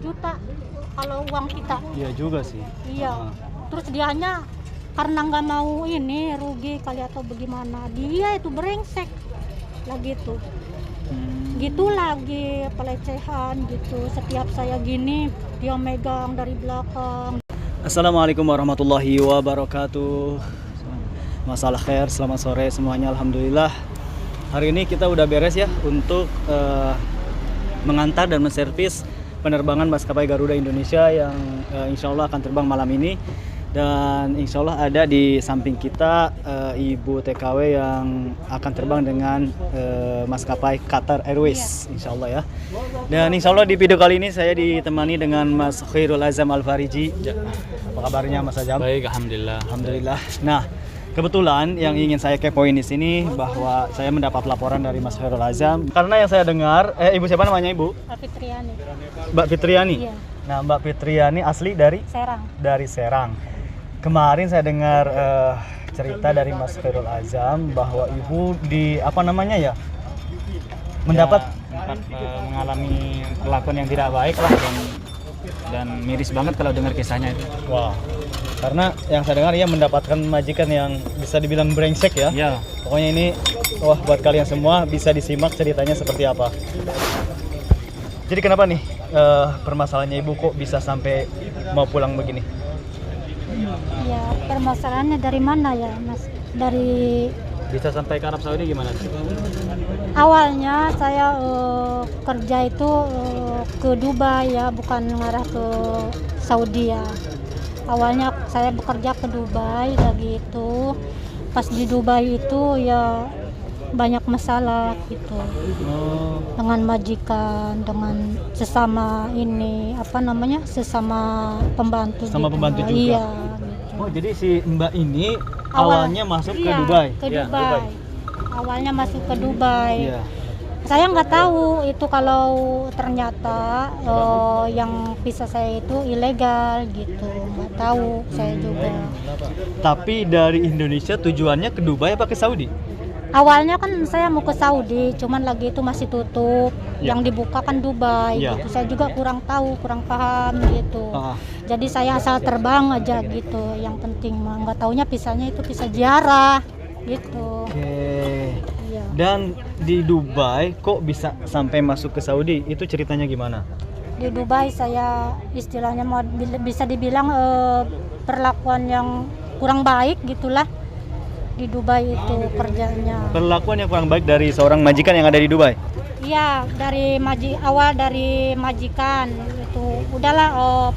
juta kalau uang kita. Iya juga sih. Iya. Terus dianya karena nggak mau ini rugi kali atau bagaimana, dia itu brengsek lagi tuh. Gitu lagi pelecehan gitu. Setiap saya gini dia megang dari belakang. Assalamualaikum warahmatullahi wabarakatuh. Masalah khair, selamat sore semuanya. Alhamdulillah hari ini kita udah beres ya untuk mengantar dan menservis penerbangan maskapai Garuda Indonesia yang insya Allah akan terbang malam ini. Dan insya Allah ada di samping kita Ibu TKW yang akan terbang dengan maskapai Qatar Airways, insya Allah ya. Dan insya Allah di video kali ini saya ditemani dengan Mas Khairul Azam Al-Fariji. Apa kabarnya Mas Azam? Baik, alhamdulillah. Alhamdulillah. Nah, kebetulan yang ingin saya kepoin di sini bahwa saya mendapat laporan dari Mas Khairul Azam. Karena yang saya dengar, Ibu siapa namanya Ibu? Mbak Fitriani. Mbak Fitriani. Iya. Nah, Mbak Fitriani asli dari? Serang. Dari Serang. Kemarin saya dengar cerita dari Mas Khairul Azam bahwa Ibu di mendapat mengalami perlakuan yang tidak baik lah, dan miris banget kalau dengar kisahnya itu. Wah. Karena yang saya dengar ia mendapatkan majikan yang bisa dibilang brengsek ya. Iya. Pokoknya ini buat kalian semua bisa disimak ceritanya seperti apa. Jadi kenapa nih permasalahannya Ibu kok bisa sampai mau pulang begini? Ya, permasalahannya dari mana ya, Mas? Dari Bisa sampai ke Arab Saudi gimana? awalnya saya kerja itu ke Dubai ya, bukan ngarah ke Saudi ya. Awalnya saya bekerja ke Dubai lagi itu. Pas di Dubai itu ya banyak masalah gitu. Dengan majikan, dengan sesama sesama pembantu. Sama gitu. pembantu juga? Iya. Oh, jadi si Mbak ini awalnya masuk ke Dubai? Ke Ya, Dubai. Awalnya masuk ke Dubai. Iya. Saya nggak tahu itu kalau ternyata yang visa saya itu ilegal gitu, nggak tahu saya juga. Tapi dari Indonesia tujuannya ke Dubai apa ke Saudi? Awalnya kan saya mau ke Saudi, cuman lagi itu masih tutup. Ya. Yang dibuka kan Dubai Ya. gitu. Saya juga kurang tahu, kurang paham gitu. Jadi saya asal terbang aja gitu. Yang penting mah nggak taunya visanya itu visa ziarah gitu. Oke. Iya. Dan di Dubai kok bisa sampai masuk ke Saudi? Itu ceritanya gimana? Di Dubai saya istilahnya bisa dibilang perlakuan yang kurang baik gitulah. Di Dubai itu kerjanya. Perlakuan yang kurang baik dari seorang majikan yang ada di Dubai? Iya, dari majikan itu udahlah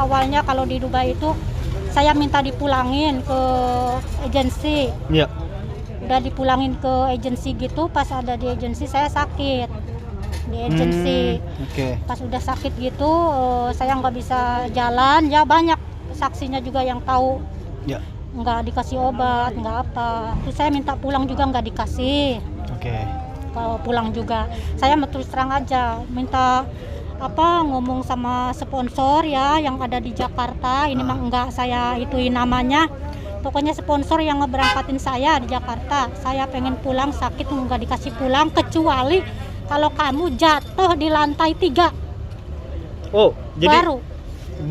awalnya kalau di Dubai itu saya minta dipulangin ke agensi. Iya. Udah dipulangin ke agensi gitu, pas ada di agensi saya sakit di agensi. Oke. Pas udah sakit gitu saya nggak bisa jalan, ya banyak saksinya juga yang tahu. Ya. Nggak dikasih obat, nggak apa. Terus saya minta pulang juga nggak dikasih. Oke. Kalau pulang juga, saya terus terang aja minta ngomong sama sponsor ya yang ada di Jakarta. Ini mah enggak saya ituin namanya. Pokoknya sponsor yang ngeberangkatin saya di Jakarta. Saya pengen pulang sakit nggak dikasih pulang kecuali kalau kamu jatuh di lantai 3. Oh, jadi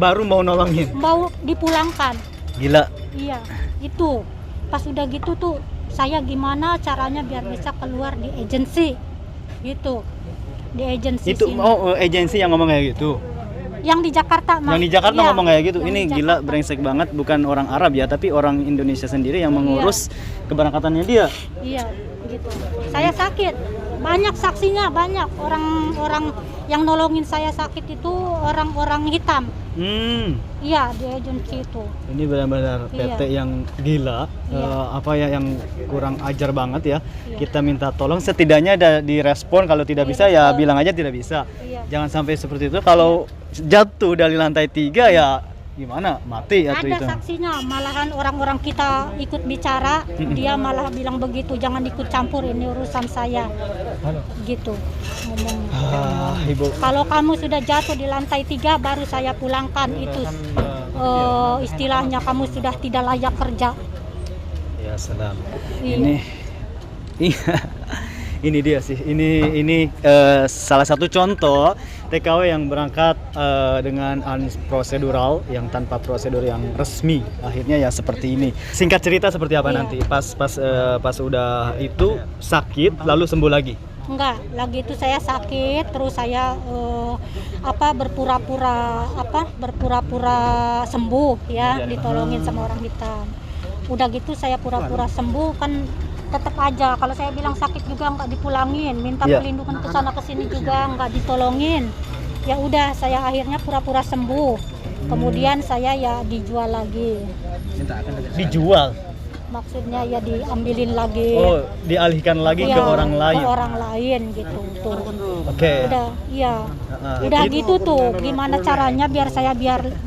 baru mau nolongin. Mau dipulangkan. Gila. Iya, itu. Pas udah gitu tuh saya gimana caranya biar bisa keluar di agensi. Gitu. Di agensi Itu sini. agensi yang ngomong kayak gitu. Yang di Jakarta mah. Yang di Jakarta Iya, ngomong kayak gitu. yang Ini di gila, Jakarta. brengsek banget, bukan orang Arab ya, tapi orang Indonesia sendiri yang mengurus keberangkatannya dia. Iya, gitu. Saya sakit. Banyak saksinya, banyak orang-orang yang nolongin saya sakit itu orang-orang hitam. Iya, di agensi itu. Ini benar-benar Iya. PT yang gila. Iya. Yang kurang ajar banget ya. Iya. Kita minta tolong, setidaknya ada direspon. Kalau tidak bisa ya bilang aja tidak bisa. Iya. Jangan sampai seperti itu. Kalau jatuh dari lantai 3 ya gimana, mati atau Ada itu. saksinya, malahan orang-orang kita ikut bicara, dia malah bilang begitu, jangan ikut campur, ini urusan saya. Gitu ngomong. Ibu. Kalau kamu sudah jatuh di lantai 3 baru saya pulangkan, itu istilahnya kamu sudah tidak layak kerja. Ya salam. Iya. Ini iya. Ini dia sih. Ini salah satu contoh TKW yang berangkat dengan prosedural, yang tanpa prosedur yang resmi. Akhirnya ya seperti ini. Singkat cerita seperti apa Iya. nanti? Pas udah itu sakit lalu sembuh lagi. Enggak, lagi itu saya sakit, terus saya berpura-pura sembuh ya, ditolongin sama orang hitam. Udah gitu saya pura-pura sembuh kan tetap aja kalau saya bilang sakit juga nggak dipulangin, minta Iya. perlindungan ke sana ke sini juga nggak ditolongin. Ya udah saya akhirnya pura-pura sembuh. Kemudian saya ya dijual lagi. Dijual. Maksudnya ya diambilin lagi. Oh, dialihkan lagi Iya, ke orang lain. Ke orang lain gitu tuh. Oke. Udah, iya. Heeh. Udah gitu tuh, gimana caranya biar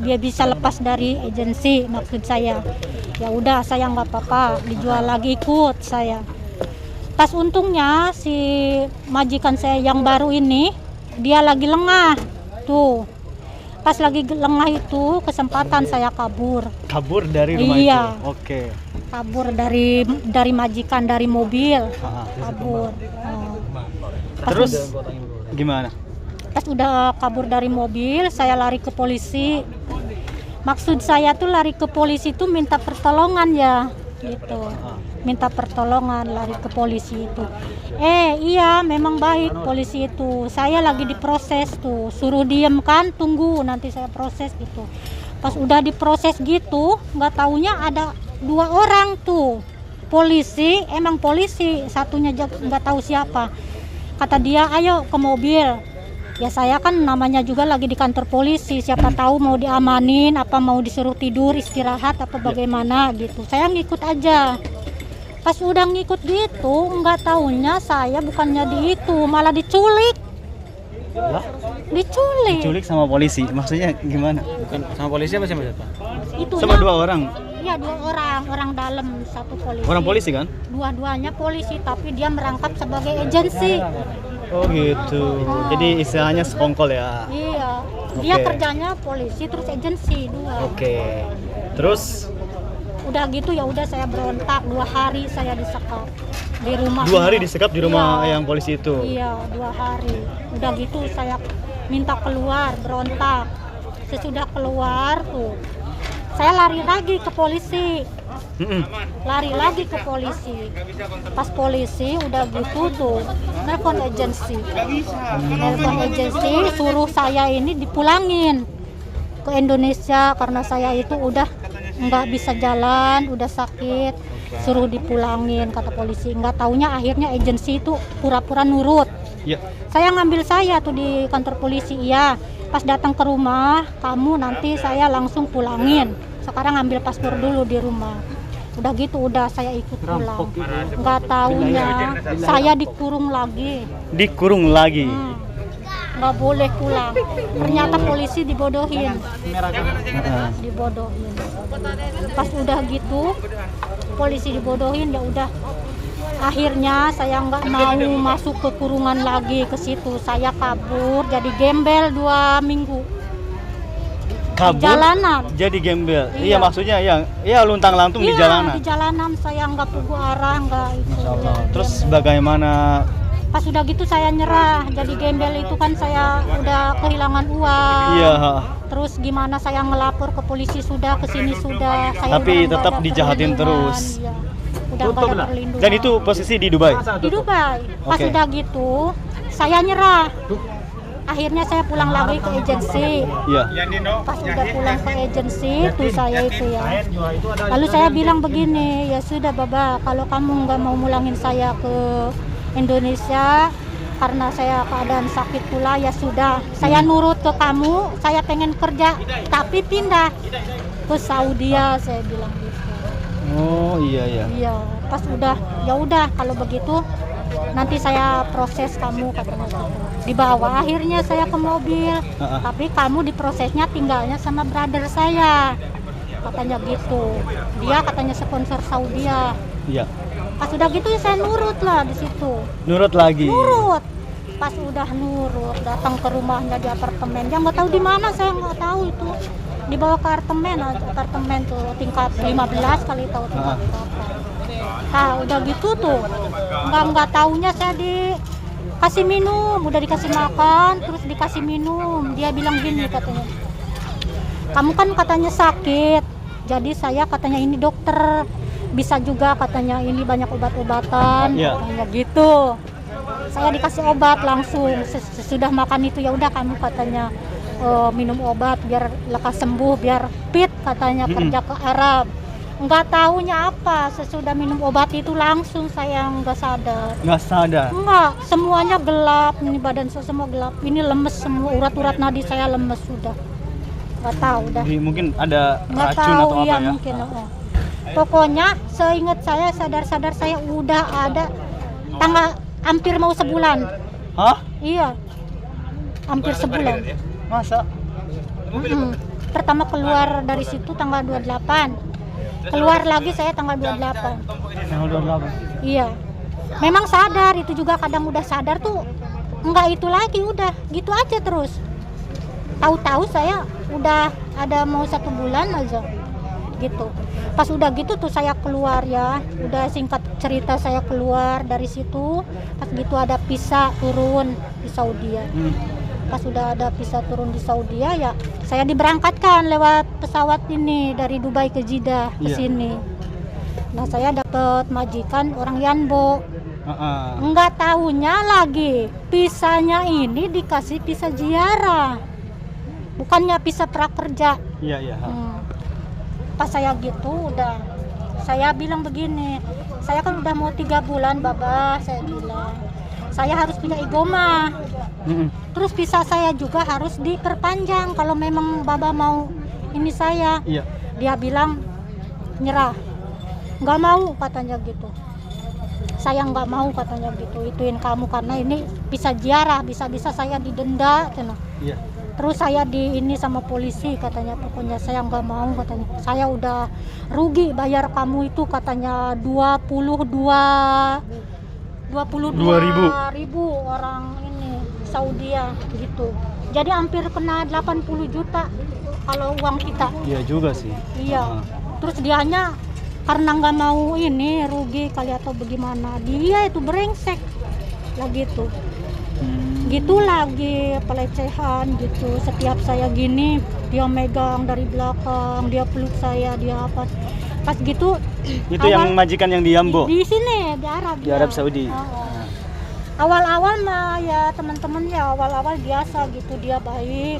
dia bisa lepas dari agensi maksud saya. Ya udah saya nggak apa-apa, dijual lagi ikut saya. Pas untungnya si majikan saya yang baru ini dia lagi lengah tuh. Pas lagi lengah itu kesempatan saya kabur. Kabur dari rumah Iya. itu. Oke. Kabur dari majikan dari mobil. Ah. Kabur. Terus gimana? Pas udah kabur dari mobil, saya lari ke polisi. Maksud saya tuh lari ke polisi tuh minta pertolongan ya, gitu. Minta pertolongan, lari ke polisi itu. Iya, memang baik polisi itu. Saya lagi diproses tuh, suruh diem kan, tunggu nanti saya proses gitu. Pas udah diproses gitu, nggak taunya ada 2 orang tuh. Polisi, emang polisi, satunya nggak tahu siapa. Kata dia, ayo ke mobil. Ya saya kan namanya juga lagi di kantor polisi, siapa tahu mau diamanin, apa mau disuruh tidur, istirahat, apa bagaimana gitu. Saya ngikut aja. Pas udah ngikut gitu, nggak taunya saya bukannya malah diculik. Lah, Diculik. diculik sama polisi. Maksudnya gimana? Bukan sama polisi apa sama siapa? Itu Sama 2 orang. Iya 2 orang, orang dalam, satu polisi. Orang polisi kan? Dua-duanya polisi, tapi dia merangkap sebagai agensi. Oh gitu. Jadi istilahnya sekongkol ya. Iya, dia Oke. kerjanya polisi terus agensi 2. Oke. Terus Udah gitu ya udah saya berontak 2 hari saya disekap di rumah. 2 hari disekap di rumah Iya. yang polisi itu. Iya 2 hari. Udah gitu saya minta keluar, berontak. Sesudah keluar tuh saya lari lagi ke polisi. Lari lagi ke polisi. Pas polisi udah gitu tuh nelpon agensi. Nelpon agensi suruh saya ini dipulangin ke Indonesia karena saya itu udah nggak bisa jalan, udah sakit, suruh dipulangin kata polisi. Nggak taunya akhirnya agensi itu pura-pura nurut. Ya. Saya ngambil saya tuh di kantor polisi, iya. Pas datang ke rumah, kamu nanti saya langsung pulangin. Sekarang ambil paspor dulu di rumah. Udah gitu, udah saya ikut pulang. Nggak taunya saya dikurung lagi. Dikurung lagi. Nggak boleh pulang. Ternyata polisi dibodohin. Heeh. Dibodohin. Pas udah gitu, polisi dibodohin ya udah. Akhirnya saya nggak mau masuk ke kurungan lagi ke situ. Saya kabur, jadi gembel 2 minggu. Kabur. Di jalanan. Jadi gembel. Iya, Iya. maksudnya ya luntang-lantung di jalanan. Di jalanan saya nggak pugu arah, nggak itu. Masya Allah. ya, Terus gembel. bagaimana? Pas udah gitu saya nyerah. Jadi gembel itu kan saya udah kehilangan uang. Iya. Terus gimana saya ngelapor ke polisi sudah, ke sini sudah. Saya Tapi udah nggak tetap ada dijahatin perlindungan, terus. iya. Udah nggak ada perlindungan. Dan itu posisi di Dubai. Di Dubai. Pas Oke. udah gitu, saya nyerah. Akhirnya saya pulang lagi ke agensi. Iya. Pas udah pulang ke agensi, tuh saya itu ya. Lalu saya bilang begini, ya sudah Baba, kalau kamu nggak mau mulangin saya ke Indonesia karena saya keadaan sakit pula, ya sudah. Saya nurut ke kamu, saya pengen kerja, tapi pindah ke Saudi, saya bilang gitu. Oh iya. Iya, pas udah, ya udah kalau begitu nanti saya proses kamu katanya gitu. Dibawa akhirnya saya ke mobil, tapi kamu diprosesnya tinggalnya sama brother saya, katanya gitu. Dia katanya sponsor Saudi ya. Iya. Pas udah gitu ya saya nurut lah di situ. Nurut lagi. Nurut. Pas udah nurut, datang ke rumahnya di apartemen. Yang nggak tahu di mana, saya nggak tahu itu. Dibawa ke apartemen tuh tingkat 15 kali tahu tingkat berapa. Nah udah gitu tuh nggak taunya saya dikasih minum, udah dikasih makan terus dikasih minum. Dia bilang gini katanya, kamu kan katanya sakit, jadi saya katanya ini dokter, bisa juga katanya ini banyak obat-obatan, katanya gitu. Saya dikasih obat langsung, sesudah makan itu ya udah kamu katanya minum obat biar lekas sembuh, biar fit katanya kerja ke Arab. Nggak taunya apa, sesudah minum obat itu langsung saya nggak sadar. Nggak sadar? Nggak, semuanya gelap, ini badan saya semua gelap, ini lemes semua, urat-urat nadi saya lemes sudah. Nggak tahu dah. Jadi mungkin ada Nggak racun tahu, atau apa iya, ya? mungkin. Pokoknya seingat saya, sadar-sadar saya udah ada hampir mau sebulan. Hah? Iya, hampir sebulan. Masa? Pertama keluar dari situ tanggal 28, keluar lagi saya tanggal 28. Tanggal 28? Iya, memang sadar, itu juga kadang udah sadar tuh enggak itu lagi, udah gitu aja terus. Tahu-tahu saya udah ada mau 1 bulan aja gitu. Pas udah gitu tuh saya keluar ya, udah singkat cerita saya keluar dari situ. Pas gitu ada visa turun di Saudi ya. Pas udah ada visa turun di Saudi ya, saya diberangkatkan lewat pesawat ini dari Dubai ke Jeddah ke sini. Nah saya dapat majikan orang Yanbo. Enggak tahunya lagi visanya ini dikasih visa ziarah, bukannya visa prakerja. Iya. Pas saya gitu udah, saya bilang begini, saya kan udah mau 3 bulan Baba, saya bilang saya harus punya igoma. Terus visa saya juga harus diperpanjang kalau memang Baba mau ini saya. Dia bilang nyerah, nggak mau katanya gitu. Saya nggak mau katanya gitu, ituin kamu karena ini bisa ziarah, bisa-bisa saya didenda cina. Terus saya di ini sama polisi katanya, pokoknya saya nggak mau katanya. Saya udah rugi bayar kamu itu katanya 22.000 orang ini Saudi ya gitu. Jadi hampir kena 80 juta kalau uang kita. Iya juga sih. Iya. Terus dianya karena nggak mau ini rugi kali atau bagaimana, dia itu brengsek lah gitu. Gitu lagi pelecehan gitu. Setiap saya gini dia megang dari belakang, dia peluk saya, dia apa. Pas gitu itu yang majikan yang di Yambo? Di sini di Arab. Di Arab Saudi. Awal-awal mah ya teman-teman ya awal-awal biasa gitu, dia baik,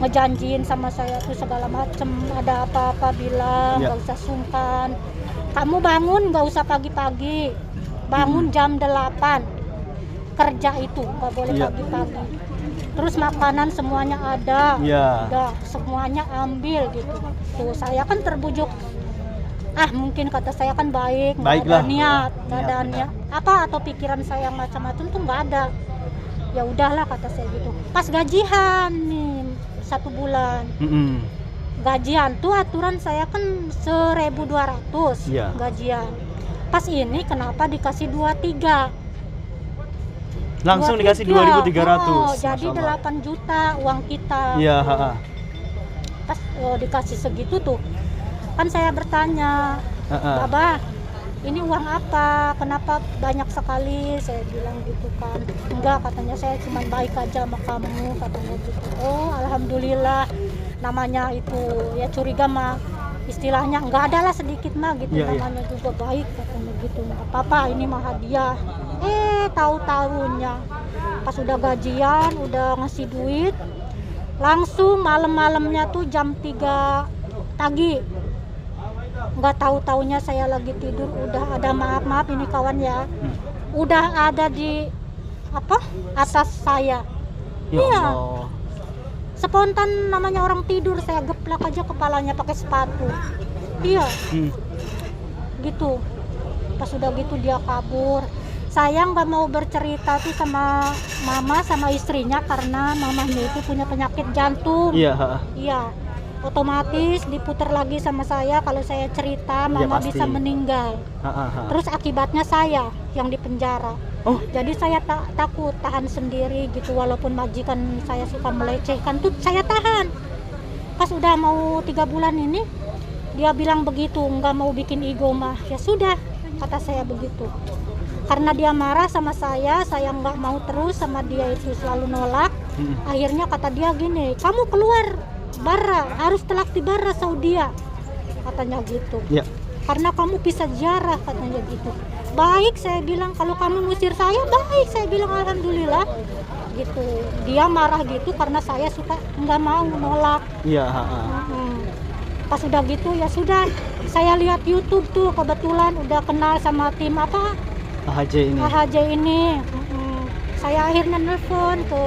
ngejanjiin sama saya tuh segala macem, ada apa-apa bilang nggak usah sungkan, kamu bangun nggak usah pagi-pagi, bangun jam 8 kerja itu nggak boleh pagi-pagi. Terus makanan semuanya ada, udah semuanya ambil gitu. Tuh saya kan terbujuk, mungkin kata saya kan baik, nggak ada niat, nggak ada niat apa atau pikiran saya macam-macam tuh nggak ada. Ya udahlah kata saya gitu. Pas gajian nih 1 bulan, gajian tuh aturan saya kan 1.200 gajian. Pas ini kenapa dikasih 23? Langsung dikasih 2.300. Jadi 8 juta uang kita. Iya. Pas dikasih segitu tuh, kan saya bertanya, Baba, ini uang apa? Kenapa banyak sekali? Saya bilang gitu kan. Enggak, katanya saya cuma baik aja sama kamu, katanya gitu. Oh, alhamdulillah. Namanya itu ya curiga mah, istilahnya nggak ada lah sedikit mah gitu. Namanya juga baik, katanya gitu. Nggak apa-apa, ini mah hadiah. Tahu-tahunya pas udah gajian, udah ngasih duit, langsung malam-malamnya tuh jam 3 pagi, nggak tahu-tahunya saya lagi tidur udah ada, maaf ini kawan ya, udah ada di atas saya. Iya, spontan namanya orang tidur, saya geplak aja kepalanya pakai sepatu. Iya, gitu. Pas udah gitu dia kabur. Saya nggak mau bercerita tuh sama mama sama istrinya karena mamanya itu punya penyakit jantung. Iya. Otomatis diputar lagi sama saya kalau saya cerita mama bisa meninggal. Terus akibatnya saya yang di penjara. Jadi saya takut tahan sendiri gitu, walaupun majikan saya suka melecehkan tuh saya tahan. Pas udah mau 3 bulan ini dia bilang begitu, nggak mau bikin igoma. Ya sudah kata saya begitu. Karena dia marah sama saya nggak mau terus sama dia itu selalu nolak. Akhirnya kata dia gini, kamu keluar bara, harus telak di bara Saudia, katanya gitu. Ya. Karena kamu bisa ziarah, katanya gitu. Baik, saya bilang, kalau kamu ngusir saya, baik, saya bilang alhamdulillah gitu. Dia marah gitu karena saya suka nggak mau nolak. Iya. Pas udah gitu ya sudah, saya lihat YouTube tuh kebetulan udah kenal sama tim apa AHJ ini. AHJ ini. Saya akhirnya nelfon ke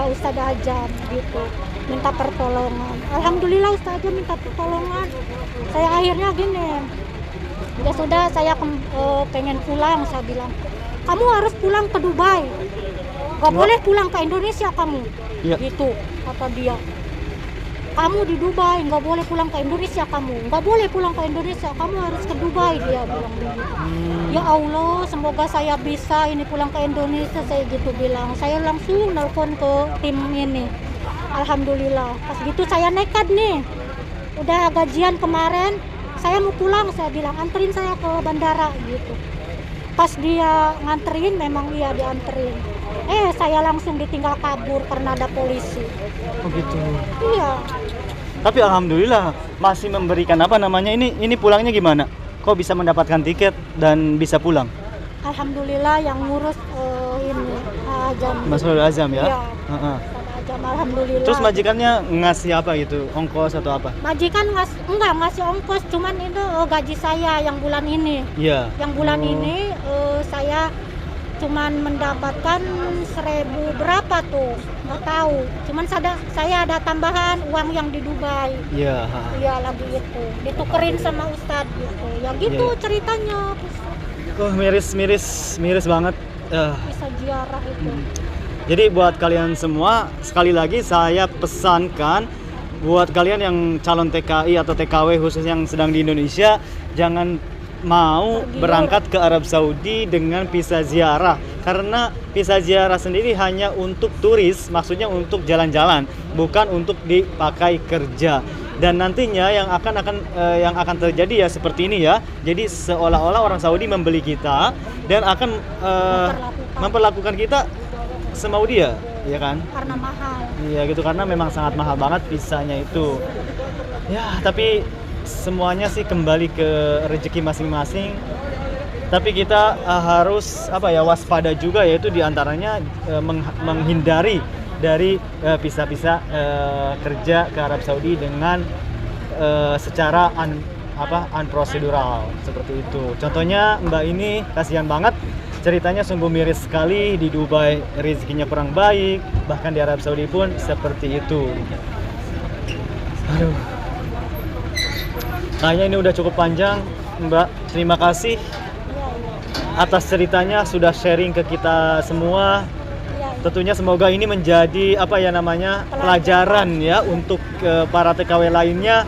Ustadz Ajam gitu, minta pertolongan. Alhamdulillah Ustadz Ajam minta pertolongan. Saya akhirnya gini, ya sudah, saya pengen pulang. Saya bilang, kamu harus pulang ke Dubai, gak boleh pulang ke Indonesia kamu. Ya. Gitu kata dia, kamu di Dubai, nggak boleh pulang ke Indonesia kamu, nggak boleh pulang ke Indonesia, kamu harus ke Dubai, dia bilang begitu. Ya Allah, semoga saya bisa ini pulang ke Indonesia, saya gitu bilang. Saya langsung nelpon ke tim ini. Alhamdulillah, pas gitu saya nekat nih, udah gajian kemarin, saya mau pulang, saya bilang anterin saya ke bandara gitu. Pas dia nganterin, memang iya dianterin. Saya langsung ditinggal kabur karena ada polisi. Oh gitu. Iya. Tapi alhamdulillah masih memberikan apa namanya, ini pulangnya gimana? Kok bisa mendapatkan tiket dan bisa pulang? Alhamdulillah yang ngurus ini Ajam. Mas Azam ya? Iya. Ajam, alhamdulillah. Terus majikannya ngasih apa gitu? Ongkos atau apa? Majikan enggak ngasih ongkos, cuman itu gaji saya yang bulan ini. Iya. Yang bulan ini saya cuman mendapatkan 1.000 berapa tuh, nggak tahu. Cuman saya ada tambahan uang yang di Dubai. Iya. Iya, lagi itu ditukerin sama Ustadz gitu. Ya gitu ceritanya. Oh, miris banget. Bisa ziarah itu. Jadi buat kalian semua, sekali lagi saya pesankan buat kalian yang calon TKI atau TKW khusus yang sedang di Indonesia, jangan mau berangkat ke Arab Saudi dengan visa ziarah, karena visa ziarah sendiri hanya untuk turis, maksudnya untuk jalan-jalan, bukan untuk dipakai kerja. Dan nantinya yang akan terjadi ya seperti ini ya. Jadi seolah-olah orang Saudi membeli kita dan akan memperlakukan kita semau dia, ya kan? Karena mahal. Iya gitu, karena memang sangat mahal banget visanya itu. Ya, tapi semuanya sih kembali ke rezeki masing-masing. Tapi kita harus waspada juga, yaitu diantaranya menghindari dari visa-visa kerja ke Arab Saudi dengan secara unprocedural seperti itu. Contohnya Mbak ini kasihan banget, ceritanya sungguh miris sekali. Di Dubai rezekinya kurang baik, bahkan di Arab Saudi pun seperti itu. Aduh. Kayaknya ini udah cukup panjang, Mbak. Terima kasih atas ceritanya, sudah sharing ke kita semua. Tentunya semoga ini menjadi pelajaran ya untuk para TKW lainnya,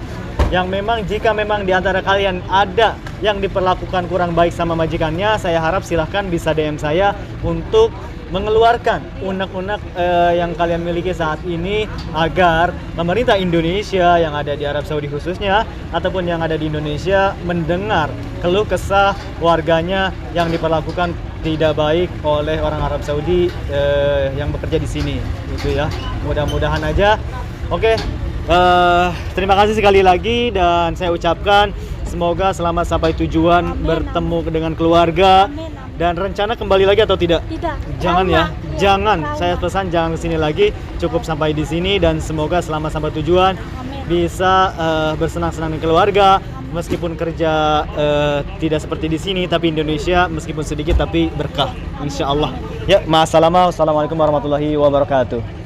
yang memang jika memang di antara kalian ada yang diperlakukan kurang baik sama majikannya, saya harap silahkan bisa DM saya untuk mengeluarkan unek-unek yang kalian miliki saat ini, agar pemerintah Indonesia yang ada di Arab Saudi khususnya ataupun yang ada di Indonesia mendengar keluh kesah warganya yang diperlakukan tidak baik oleh orang Arab Saudi yang bekerja di sini, gitu ya. Mudah-mudahan aja. Oke, terima kasih sekali lagi dan saya ucapkan semoga selamat sampai tujuan. Amin, bertemu dengan keluarga. Amin. Dan rencana kembali lagi atau tidak? Tidak. Jangan ya. Jangan. Saya pesan jangan kesini lagi. Cukup sampai di sini dan semoga selamat sampai tujuan. Amin. Bisa bersenang-senang dengan keluarga. Meskipun kerja tidak seperti di sini, tapi Indonesia meskipun sedikit tapi berkah. Insya Allah. Ya, ma'assalamah. Wassalamualaikum warahmatullahi wabarakatuh.